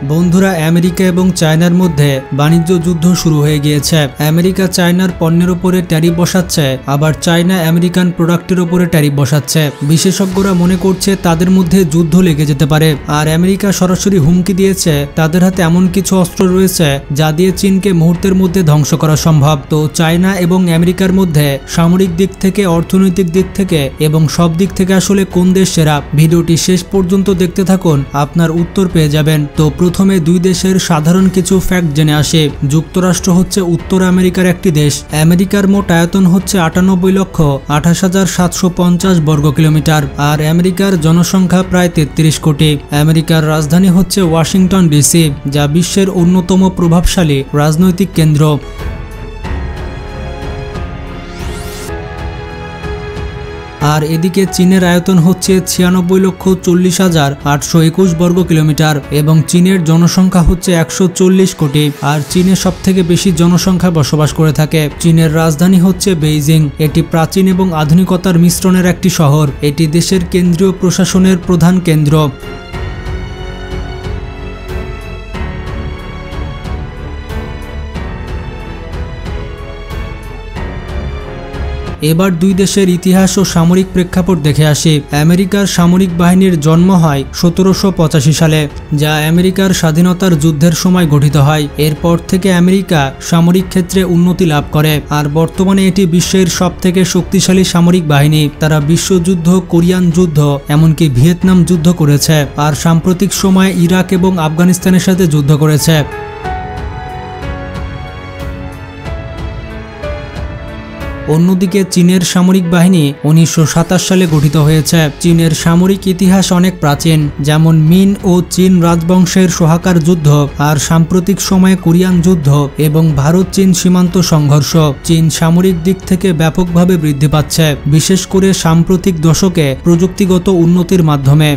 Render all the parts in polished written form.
বন্ধুরা, আমেরিকা এবং চায়নার মধ্যে বাণিজ্য যুদ্ধ শুরু হয়ে গিয়েছে। আমেরিকা চায়নার পণ্যের উপরে ট্যারিফ বসাচ্ছে, আবার চায়না আমেরিকান প্রোডাক্টের উপরে ট্যারিফ বসাচ্ছে। বিশেষজ্ঞরা মনে করছে তাদের মধ্যে যুদ্ধ লেগে যেতে পারে। আর আমেরিকা সরাসরি হুমকি দিয়েছে তাদের হাতে এমন কিছু অস্ত্র রয়েছে যা দিয়ে চীনকে মুহূর্তের মধ্যে ধ্বংস করা সম্ভব। তো চায়না এবং আমেরিকার মধ্যে সামরিক দিক থেকে, অর্থনৈতিক দিক থেকে এবং সব দিক থেকে আসলে কোন দেশ সেরা? ভিডিওটি শেষ পর্যন্ত দেখতে থাকুন, আপনার উত্তর পেয়ে যাবেন। তো প্রথমে দুই দেশের সাধারণ কিছু ফ্যাক্ট জেনে আসে। যুক্তরাষ্ট্র হচ্ছে উত্তর আমেরিকার একটি দেশ। আমেরিকার মোট আয়তন হচ্ছে 98,28,750 বর্গ কিলোমিটার, আর আমেরিকার জনসংখ্যা প্রায় 33 কোটি। আমেরিকার রাজধানী হচ্ছে ওয়াশিংটন ডিসি, যা বিশ্বের অন্যতম প্রভাবশালী রাজনৈতিক কেন্দ্র। আর এদিকে চীনের আয়তন হচ্ছে 96,40,821 বর্গ কিলোমিটার এবং চীনের জনসংখ্যা হচ্ছে 140 কোটি। আর চীনে সব থেকে বেশি জনসংখ্যা বসবাস করে থাকে। চীনের রাজধানী হচ্ছে বেইজিং। এটি প্রাচীন এবং আধুনিকতার মিশ্রণের একটি শহর। এটি দেশের কেন্দ্রীয় প্রশাসনের প্রধান কেন্দ্র। এবার দুই দেশের ইতিহাস ও সামরিক প্রেক্ষাপট দেখে আসি। আমেরিকার সামরিক বাহিনীর জন্ম হয় 1785 সালে, যা আমেরিকার স্বাধীনতার যুদ্ধের সময় গঠিত হয়। এরপর থেকে আমেরিকা সামরিক ক্ষেত্রে উন্নতি লাভ করে, আর বর্তমানে এটি বিশ্বের সবথেকে শক্তিশালী সামরিক বাহিনী। তারা বিশ্বযুদ্ধ, কোরিয়ান যুদ্ধ, এমনকি ভিয়েতনাম যুদ্ধ করেছে, আর সাম্প্রতিক সময়ে ইরাক এবং আফগানিস্তানের সাথে যুদ্ধ করেছে। অন্যদিকে চীনের সামরিক বাহিনী 1927 সালে গঠিত হয়েছে। চীনের সামরিক ইতিহাস অনেক প্রাচীন, যেমন মিন ও চীন রাজবংশের সোহাকার যুদ্ধ, আর সাম্প্রতিক সময়ে কোরিয়ান যুদ্ধ এবং ভারত চীন সীমান্ত সংঘর্ষ। চীন সামরিক দিক থেকে ব্যাপকভাবে বৃদ্ধি পাচ্ছে, বিশেষ করে সাম্প্রতিক দশকে প্রযুক্তিগত উন্নতির মাধ্যমে।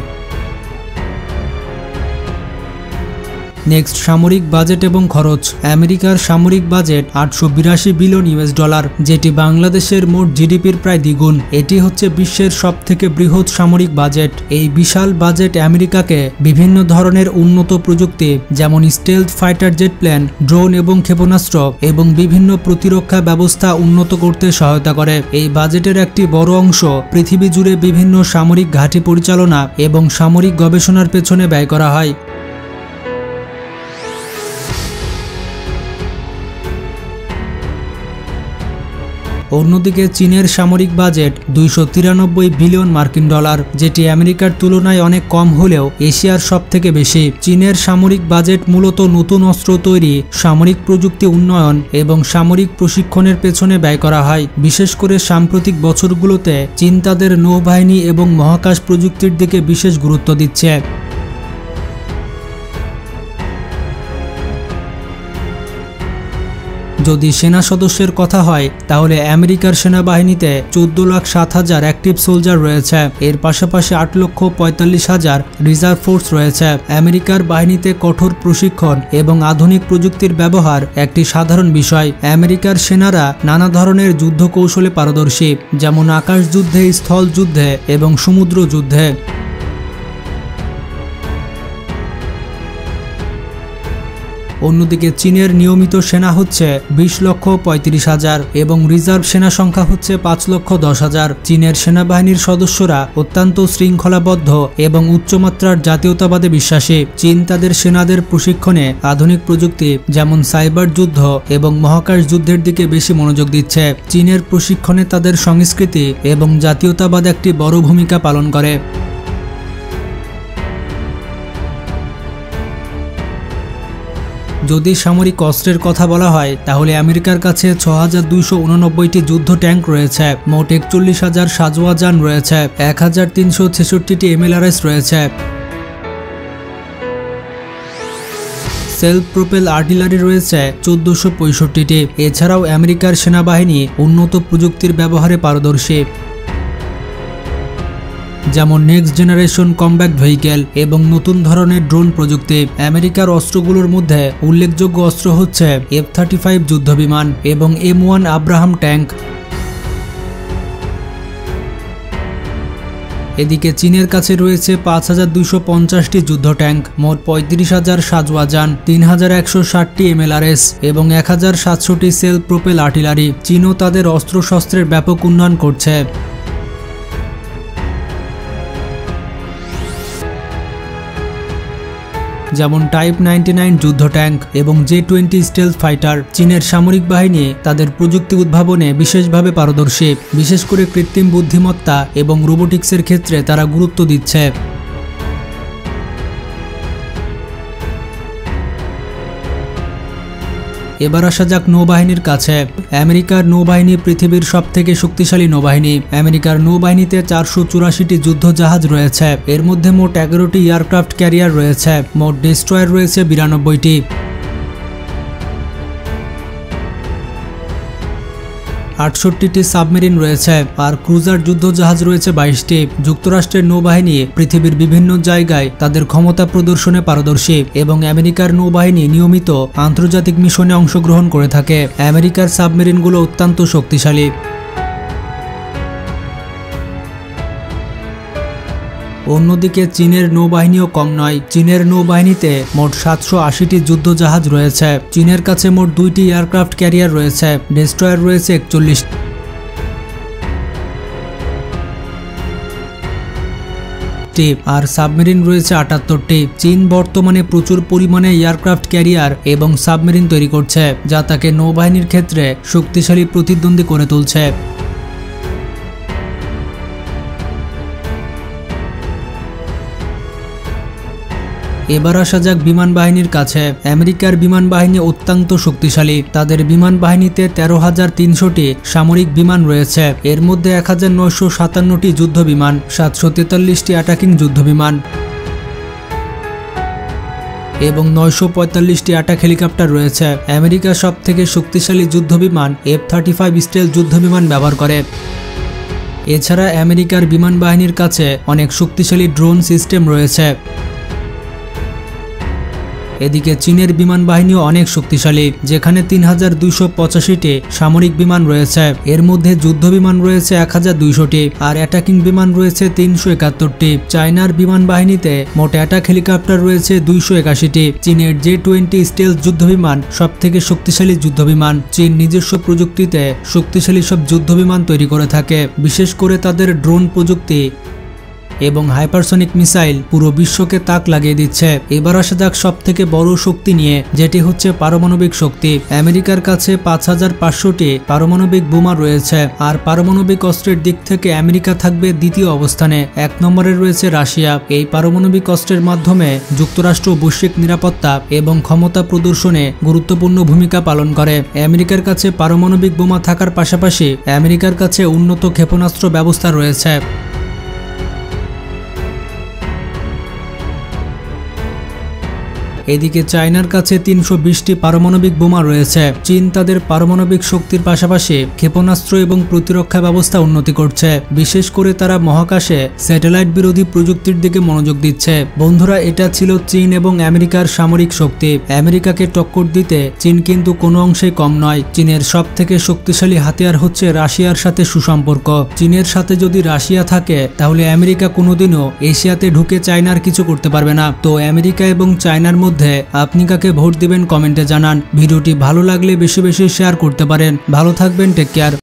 নেক্সট, সামরিক বাজেট এবং খরচ। আমেরিকার সামরিক বাজেট 882 বিলিয়ন US ডলার, যেটি বাংলাদেশের মোট জিডিপির প্রায় দ্বিগুণ। এটি হচ্ছে বিশ্বের সবথেকে বৃহৎ সামরিক বাজেট। এই বিশাল বাজেট আমেরিকাকে বিভিন্ন ধরনের উন্নত প্রযুক্তি, যেমন stealth fighter jet plane, drone এবং ক্ষেপণাস্ত্র এবং বিভিন্ন প্রতিরক্ষা ব্যবস্থা উন্নত করতে সহায়তা করে। এই বাজেটের একটি বড় অংশ পৃথিবী জুড়ে বিভিন্ন সামরিক ঘাঁটি পরিচালনা এবং সামরিক গবেষণার পেছনে ব্যয় করা হয়। অন্যদিকে চীনের সামরিক বাজেট 293 বিলিয়ন মার্কিন ডলার, যেটি আমেরিকার তুলনায় অনেক কম হলেও এশিয়ার সব থেকে বেশি। চীনের সামরিক বাজেট মূলত নতুন অস্ত্র তৈরি, সামরিক প্রযুক্তি উন্নয়ন এবং সামরিক প্রশিক্ষণের পেছনে ব্যয় করা হয়। বিশেষ করে সাম্প্রতিক বছরগুলোতে চীন তাদের নৌবাহিনী এবং মহাকাশ প্রযুক্তির দিকে বিশেষ গুরুত্ব দিচ্ছে। যদি সেনা সদস্যের কথা হয়, তাহলে আমেরিকার সেনাবাহিনীতে 14,07,000 অ্যাক্টিভ সোলজার রয়েছে। এর পাশাপাশি 8,45,000 রিজার্ভ ফোর্স রয়েছে। আমেরিকার বাহিনীতে কঠোর প্রশিক্ষণ এবং আধুনিক প্রযুক্তির ব্যবহার একটি সাধারণ বিষয়। আমেরিকার সেনারা নানা ধরনের যুদ্ধ কৌশলে পারদর্শী, যেমন আকাশ যুদ্ধে, স্থল যুদ্ধে এবং সমুদ্র যুদ্ধে। অন্যদিকে চীনের নিয়মিত সেনা হচ্ছে 20,35,000 এবং রিজার্ভ সেনা সংখ্যা হচ্ছে 5,10,000। চীনের সেনাবাহিনীর সদস্যরা অত্যন্ত শৃঙ্খলাবদ্ধ এবং উচ্চমাত্রার জাতীয়তাবাদে বিশ্বাসী। চীন তাদের সেনাদের প্রশিক্ষণে আধুনিক প্রযুক্তি, যেমন সাইবার যুদ্ধ এবং মহাকাশ যুদ্ধের দিকে বেশি মনোযোগ দিচ্ছে। চীনের প্রশিক্ষণে তাদের সংস্কৃতি এবং জাতীয়তাবাদ একটি বড় ভূমিকা পালন করে। যদি সামরিক অস্ত্রের কথা বলা হয়, তাহলে আমেরিকার কাছে 6,289টি যুদ্ধ ট্যাঙ্ক রয়েছে, মোট 41,000 সাঁজোয়া যান রয়েছে, 1,366টি MLRS রয়েছে। সেলফ প্রোপেল আর্টিলারি রয়েছে 1,465টি। এছাড়াও আমেরিকার সেনাবাহিনী উন্নত প্রযুক্তির ব্যবহারে পারদর্শী, যেমন নেক্সট জেনারেশন কমব্যাট ভেহিকেল এবং নতুন ধরনের ড্রোন প্রযুক্তি। আমেরিকার অস্ত্রগুলোর মধ্যে উল্লেখযোগ্য অস্ত্র হচ্ছে F-35 যুদ্ধবিমান এবং M1 আব্রাহাম ট্যাঙ্ক। এদিকে চীনের কাছে রয়েছে 5250টি যুদ্ধ ট্যাঙ্ক, মোট 35,000 সাজওয়াজান, 3,160টি MLRS এবং 1,700টি সেলফ প্রোপেল আর্টিলারি। চীনও তাদের অস্ত্রশস্ত্রের ব্যাপক উন্নয়ন করছে। যেমন টাইপ 99 যুদ্ধ ট্যাঙ্ক এবং J-20 স্টেলথ ফাইটার। চীনের সামরিক বাহিনী তাদের প্রযুক্তি উদ্ভাবনে বিশেষভাবে পারদর্শী, বিশেষ করে কৃত্রিম বুদ্ধিমত্তা এবং রোবোটিক্সের ক্ষেত্রে তারা গুরুত্ব দিচ্ছে। এবার আসা যাক নৌবাহিনীর কাছে। আমেরিকার নৌবাহিনী পৃথিবীর সবথেকে শক্তিশালী নৌবাহিনী। আমেরিকার নৌবাহিনীতে 484টি যুদ্ধ জাহাজ রয়েছে। এর মধ্যে মোট 11টি এয়ারক্রাফট ক্যারিয়ার রয়েছে। মোট ডেস্ট্রয়ার রয়েছে 92টি। 68টি সাবমেরিন রয়েছে আর ক্রুজার যুদ্ধ জাহাজ রয়েছে 22টি। যুক্তরাষ্ট্রের নৌবাহিনী পৃথিবীর বিভিন্ন জায়গায় তাদের ক্ষমতা প্রদর্শনে পারদর্শী এবং আমেরিকার নৌবাহিনী নিয়মিত আন্তর্জাতিক মিশনে অংশগ্রহণ করে থাকে। আমেরিকার সাবমেরিনগুলো অত্যন্ত শক্তিশালী। অন্যদিকে চীনের নৌবাহিনীও কম নয়। চীনের নৌবাহিনীতে মোট 780টি যুদ্ধ জাহাজ রয়েছে। চীনের কাছে মোট 2টি এয়ারক্রাফট ক্যারিয়ার রয়েছে। ডেস্ট্রয়ার রয়েছে 41টি আর সাবমেরিন রয়েছে 78টি। চীন বর্তমানে প্রচুর পরিমাণে এয়ারক্রাফট ক্যারিয়ার এবং সাবমেরিন তৈরি করছে, যা তাকে নৌবাহিনীর ক্ষেত্রে শক্তিশালী প্রতিদ্বন্দ্বী করে তুলছে। এবার আসা যাক বিমান বাহিনীর কাছে। আমেরিকার বিমান বাহিনী অত্যন্ত শক্তিশালী। তাদের বিমান বাহিনীতে 13,300টি সামরিক বিমান রয়েছে। এর মধ্যে 1,957টি যুদ্ধ বিমান, 743টি অ্যাটাকিং যুদ্ধ বিমান এবং 945টি অ্যাটাক হেলিকপ্টার রয়েছে। আমেরিকা সবথেকে শক্তিশালী যুদ্ধ বিমান F-35 স্টেলথ যুদ্ধ বিমান ব্যবহার করে। এছাড়া আমেরিকার বিমান বাহিনীর কাছে অনেক শক্তিশালী ড্রোন সিস্টেম রয়েছে। এদিকে চীনের বিমান বাহিনীও অনেক শক্তিশালী, যেখানে 3,285টি সামরিক বিমান রয়েছে। এর মধ্যে যুদ্ধ বিমান রয়েছে 1,200টি আর অ্যাটাকিং বিমান রয়েছে 371টি। চায়নার বিমান বাহিনীতে মোট অ্যাটাক হেলিকপ্টার রয়েছে 281টি। চীনের J-20 স্টেলথ যুদ্ধ বিমান সবথেকে শক্তিশালী যুদ্ধ বিমান। চীন নিজস্ব প্রযুক্তিতে শক্তিশালী সব যুদ্ধ বিমান তৈরি করে থাকে, বিশেষ করে তাদের ড্রোন প্রযুক্তি এবং হাইপারসনিক মিসাইল পুরো বিশ্বকে তাক লাগিয়ে দিচ্ছে। এবার আসা যাক সবথেকে বড় শক্তি নিয়ে, যেটি হচ্ছে পারমাণবিক শক্তি। আমেরিকার কাছে 5,500টি পারমাণবিক বোমা রয়েছে আর পারমাণবিক অস্ত্রের দিক থেকে আমেরিকা থাকবে দ্বিতীয় অবস্থানে। 1 নম্বরে রয়েছে রাশিয়া। এই পারমাণবিক অস্ত্রের মাধ্যমে যুক্তরাষ্ট্র বৈশ্বিক নিরাপত্তা এবং ক্ষমতা প্রদর্শনে গুরুত্বপূর্ণ ভূমিকা পালন করে। আমেরিকার কাছে পারমাণবিক বোমা থাকার পাশাপাশি আমেরিকার কাছে উন্নত ক্ষেপণাস্ত্র ব্যবস্থা রয়েছে। এদিকে চায়নার কাছে 320টি পারমাণবিক বোমা রয়েছে। চীন তাদের পারমাণবিক শক্তির পাশাপাশি ক্ষেপণাস্ত্র এবং প্রতিরক্ষা ব্যবস্থা উন্নতি করছে। বিশেষ করে তারা মহাকাশে স্যাটেলাইট বিরোধী প্রযুক্তির দিকে মনোযোগ দিচ্ছে। বন্ধুরা, এটা ছিল চীন এবং আমেরিকার সামরিক শক্তি। আমেরিকাকে টক্কর দিতে চীন কিন্তু কোনো অংশেই কম নয়। চীনের সবথেকে শক্তিশালী হাতিয়ার হচ্ছে রাশিয়ার সাথে সুসম্পর্ক। চীনের সাথে যদি রাশিয়া থাকে, তাহলে আমেরিকা কোনোদিনও এশিয়াতে ঢুকে চায়নার কিছু করতে পারবে না। তো আমেরিকা এবং চায়নার মধ্যে আপনি কাকে ভোট দিবেন কমেন্টে জানান। ভিডিওটি ভালো লাগলে বেশি বেশি শেয়ার করতে পারেন। ভালো থাকবেন, টেক কেয়ার।